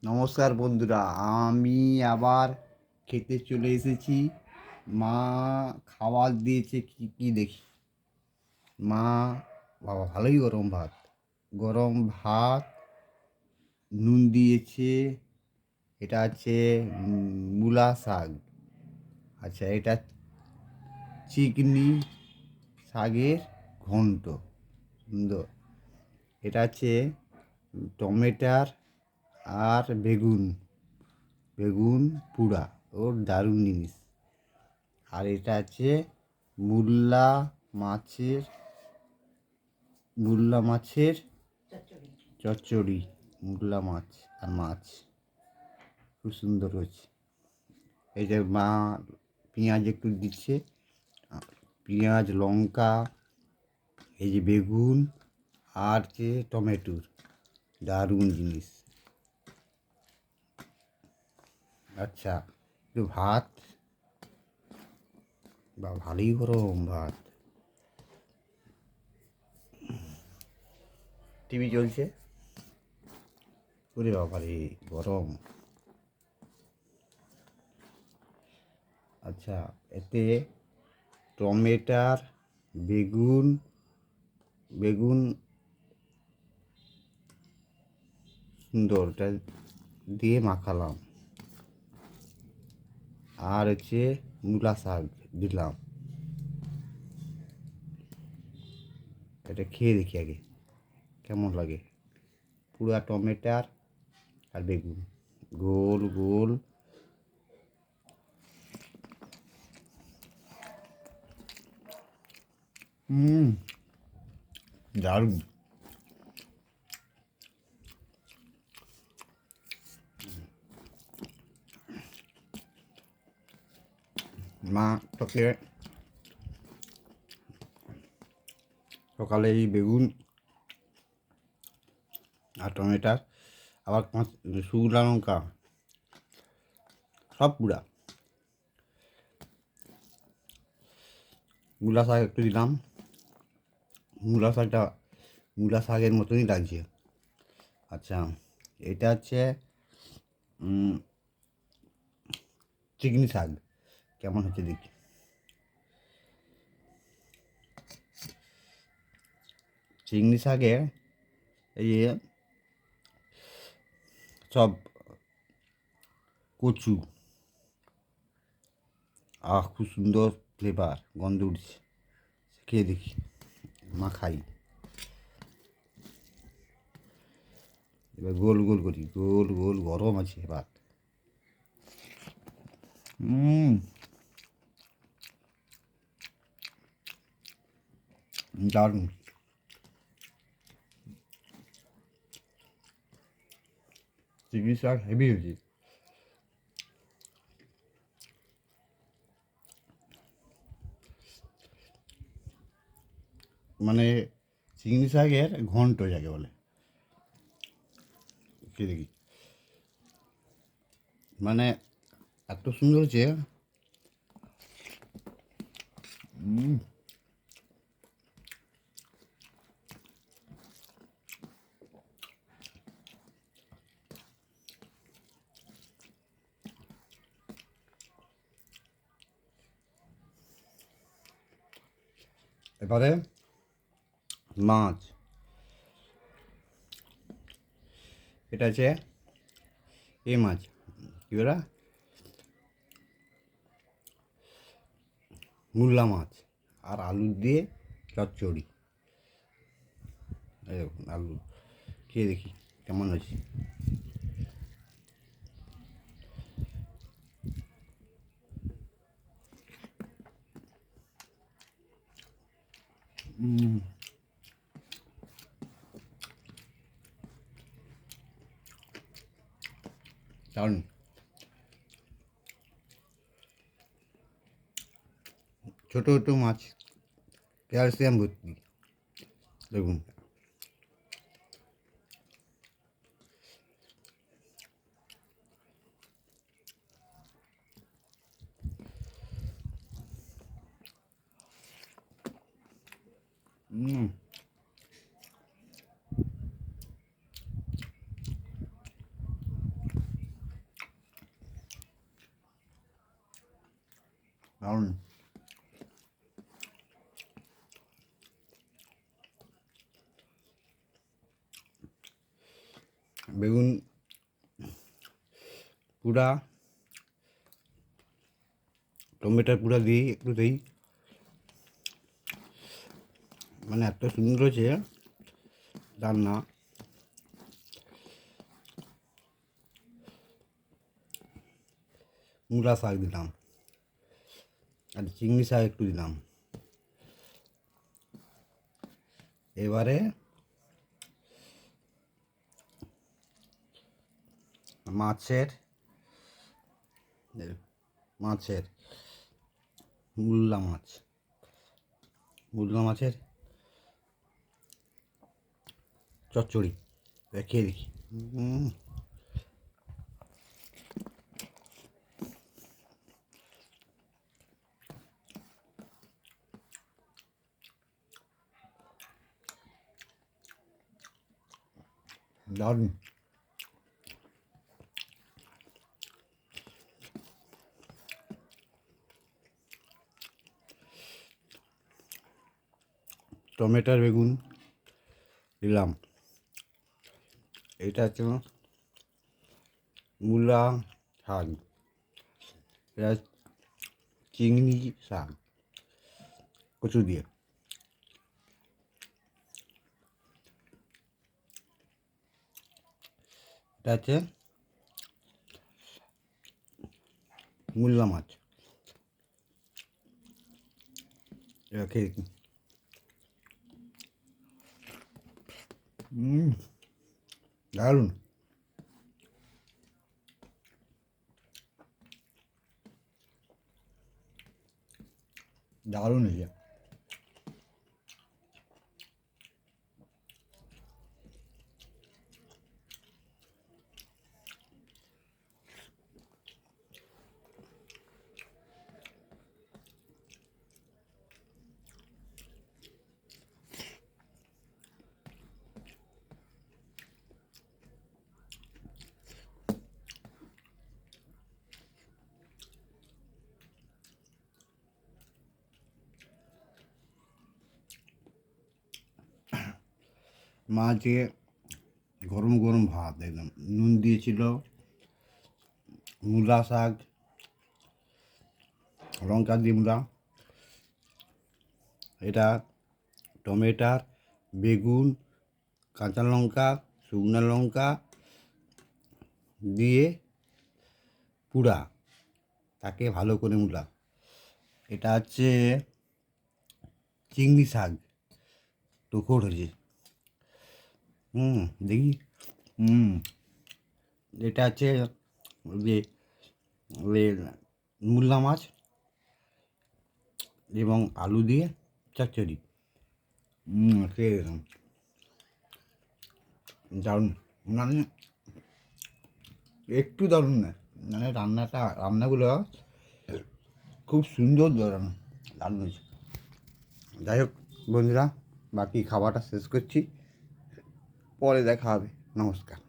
নমস্কার বন্ধুরা, আমি আবার খেতে চলে এসেছি। মা খাবার দিয়েছে কি কি দেখি। মা বাবা ভালোই গরম ভাত নুন দিয়েছে। এটা আছে মূলা শাক। আচ্ছা, এটা চিকনি শাকের ঘন্ট, সুন্দর। এটা আছে টমেটার আর বেগুন বেগুন পুড়া, ওর দারুণ জিনিস। আর এটা আছে মূল্লা মাছের মূল্লা মাছের চচ্চড়ি। মূল্লা মাছ আর মাছ খুব সুন্দর হয়েছে। এই যে মা পেঁয়াজ একটু দিচ্ছে, পেঁয়াজ লঙ্কা, এই যে বেগুন আর যে টমেটোর দারুণ জিনিস। আচ্ছা, একটু ভাত, বা ভালোই গরম ভাত। টিভি চলছে, ওরে বাবারে গরম। আচ্ছা, এতে টমেটার বেগুন বেগুন সুন্দর ওটা দিয়ে মাখালাম, আর হচ্ছে মূলা শাক দিলাম। এটা খেয়ে দেখি আগে কেমন লাগে। পুরা টমেটার আর বেগুন গোল গোল। হুম, দারুণ। মা তোকে সকালে এই বেগুন আর টমেটার, আবার শুকনো লঙ্কা সব পুরা, মূলা শাক একটু দিলাম। মূলা শাকটা মূলা শাকের মতনই লাগছে। আচ্ছা, এটা হচ্ছে চিকনি শাক, কেমন হচ্ছে দেখি। চিংড়ি শাকে এই যে সব কচু, খুব সুন্দর ফ্লেভার, গন্ধ উঠছে। খেয়ে দেখি, মা খাই। এবার গোল গোল করি, গোল গোল গরম আছে ভাত। দারুণ। চিংড়ি শাক হেভি হয়েছে। মানে চিংড়ি শাকের ঘন্ট যাকে বলে। খেয়ে দেখি, মানে এত সুন্দর হচ্ছে। এবারে মাছ, এটা আছে এ মাছ, কি বলা, মূল্লা মাছ আর আলু দিয়ে চচ্চড়ি। এই দেখুন আলু, খেয়ে দেখি কেমন হয়েছে। দারুণ। ছোটো ছোটো মাছ, ক্যালসিয়াম ভর্তি, দেখুন। কারণ বেগুন পুরা টমেটোর পুরা দিই একটু দিই, মানে এত সুন্দর হয়েছে রান্না। মূলা শাক দিলাম আর চিংড়ি শাক একটু দিলাম। এবারে মাছের মাছের মূল্লা মাছের চচ্চড়ি খেয়ে দেখি। দারুণ। টমেটোর বেগুন দিলাম, এটা হচ্ছে মূলা শাক, এটা চিংড়ি শাক কচু দিয়ে, এটা হচ্ছে মূল্লা মাছ। এটা খেয়ে দেখি। দারুণ। দারুণ হয়েছে। মাছ দিয়ে গরম গরম ভাত একদম, নুন দিয়েছিল, মূলা শাক, লঙ্কা দিয়ে মূলা, এটা টমেটোর বেগুন, কাঁচা লঙ্কা, শুকনো লঙ্কা দিয়ে পুরা, তাকে ভালো করে মূলা। এটা হচ্ছে চিংড়ি শাক, টুকর হয়েছে। দেখি। এটা হচ্ছে যে মূল্লা মাছ এবং আলু দিয়ে চচ্চড়ি। খেয়ে দিলাম, দারুণ। মানে একটু দারুণ না, মানে রান্নাগুলো খুব সুন্দর দারুণ দারুণ হয়েছে। যাই হোক বন্ধুরা, বাকি খাবারটা শেষ করছি, পরে দেখা হবে। নমস্কার।